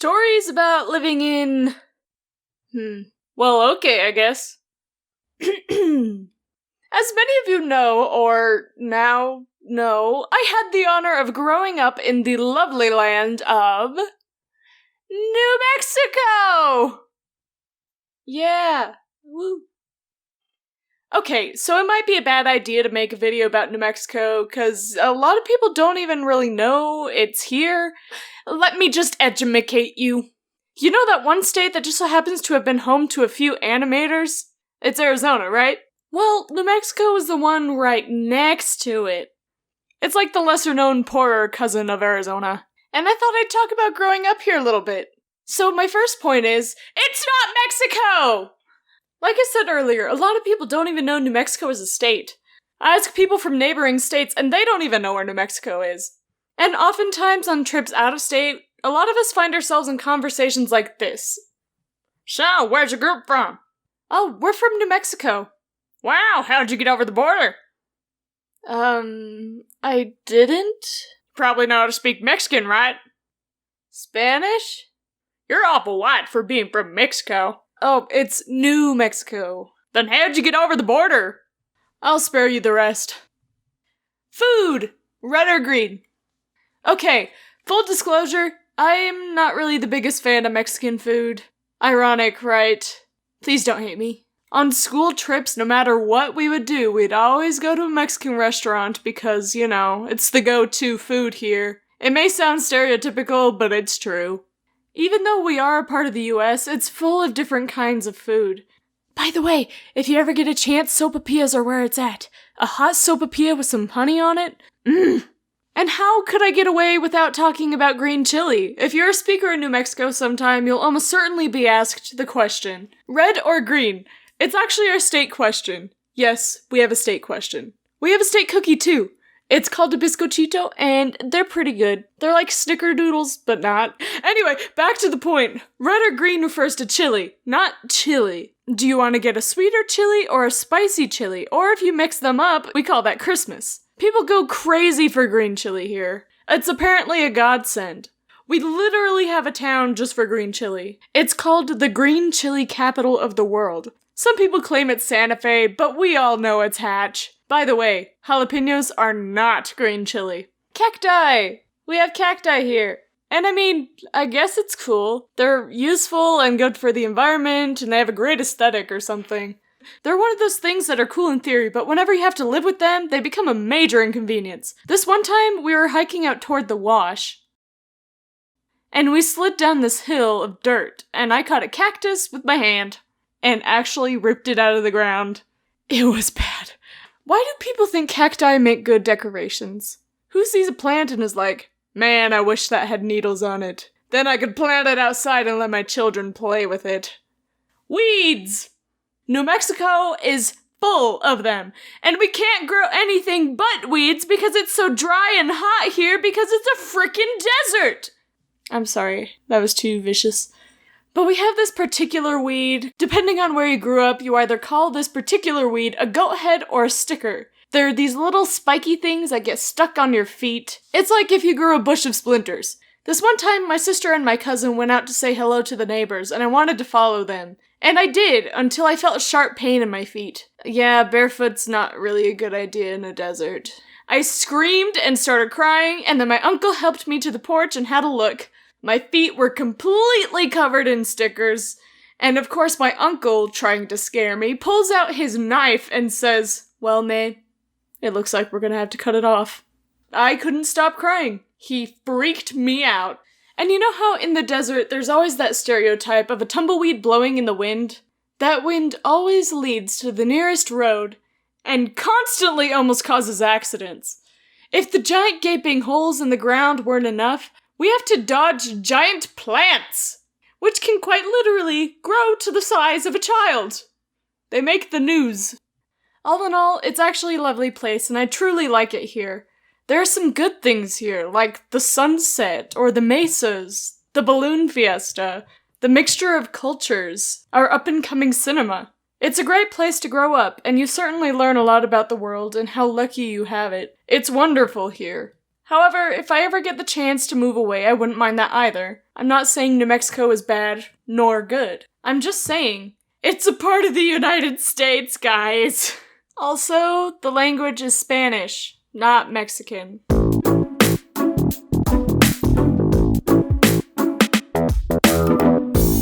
Stories about living in... Well, okay, I guess. As many of you know, or now know, I had the honor of growing up in the lovely land of... New Mexico! Yeah. Woo. Okay, so it might be a bad idea to make a video about New Mexico, because a lot of people don't even really know it's here. Let me just educate you. You know that one state that just so happens to have been home to a few animators? It's Arizona, right? Well, New Mexico is the one right next to it. It's like the lesser-known, poorer cousin of Arizona. And I thought I'd talk about growing up here a little bit. So my first point is, it's not Mexico! Like I said earlier, a lot of people don't even know New Mexico is a state. I ask people from neighboring states, and they don't even know where New Mexico is. And oftentimes on trips out of state, a lot of us find ourselves in conversations like this. So, where's your group from? Oh, we're from New Mexico. Wow, how'd you get over the border? I didn't? Probably know how to speak Mexican, right? Spanish? You're awful white for being from Mexico. Oh, it's New Mexico. Then how'd you get over the border? I'll spare you the rest. Food! Red or green? Okay, full disclosure, I am not really the biggest fan of Mexican food. Ironic, right? Please don't hate me. On school trips, no matter what we would do, we'd always go to a Mexican restaurant because, you know, it's the go-to food here. It may sound stereotypical, but it's true. Even though we are a part of the US, it's full of different kinds of food. By the way, if you ever get a chance, sopapillas are where it's at. A hot sopapilla with some honey on it? And how could I get away without talking about green chili? If you're a speaker in New Mexico sometime, you'll almost certainly be asked the question. Red or green? It's actually our state question. Yes, we have a state question. We have a state cookie too. It's called a bizcochito, and they're pretty good. They're like snickerdoodles, but not. Anyway, back to the point. Red or green refers to chili, not chili. Do you want to get a sweeter chili or a spicy chili? Or if you mix them up, we call that Christmas. People go crazy for green chili here. It's apparently a godsend. We literally have a town just for green chili. It's called the green chili capital of the world. Some people claim it's Santa Fe, but we all know it's Hatch. By the way, jalapenos are not green chili. Cacti! We have cacti here. And I mean, I guess it's cool. They're useful and good for the environment, and they have a great aesthetic or something. They're one of those things that are cool in theory, but whenever you have to live with them, they become a major inconvenience. This one time, we were hiking out toward the wash, and we slid down this hill of dirt, and I caught a cactus with my hand, and actually ripped it out of the ground. It was bad. Why do people think cacti make good decorations? Who sees a plant and is like, man, I wish that had needles on it. Then I could plant it outside and let my children play with it. Weeds! New Mexico is full of them, and we can't grow anything but weeds because it's so dry and hot here because it's a frickin' desert! I'm sorry, that was too vicious. But we have this particular weed. Depending on where you grew up, you either call this particular weed a goat head or a sticker. They're these little spiky things that get stuck on your feet. It's like if you grew a bush of splinters. This one time, my sister and my cousin went out to say hello to the neighbors, and I wanted to follow them. And I did, until I felt sharp pain in my feet. Yeah, barefoot's not really a good idea in a desert. I screamed and started crying, and then my uncle helped me to the porch and had a look. My feet were completely covered in stickers. And of course my uncle, trying to scare me, pulls out his knife and says, well, May, it looks like we're gonna have to cut it off. I couldn't stop crying. He freaked me out. And you know how in the desert there's always that stereotype of a tumbleweed blowing in the wind? That wind always leads to the nearest road and constantly almost causes accidents. If the giant gaping holes in the ground weren't enough, we have to dodge giant plants, which can quite literally grow to the size of a child. They make the news. All in all, it's actually a lovely place, and I truly like it here. There are some good things here, like the sunset, or the mesas, the balloon fiesta, the mixture of cultures, our up-and-coming cinema. It's a great place to grow up, and you certainly learn a lot about the world and how lucky you have it. It's wonderful here. However, if I ever get the chance to move away, I wouldn't mind that either. I'm not saying New Mexico is bad, nor good. I'm just saying, it's a part of the United States, guys. Also, the language is Spanish, not Mexican.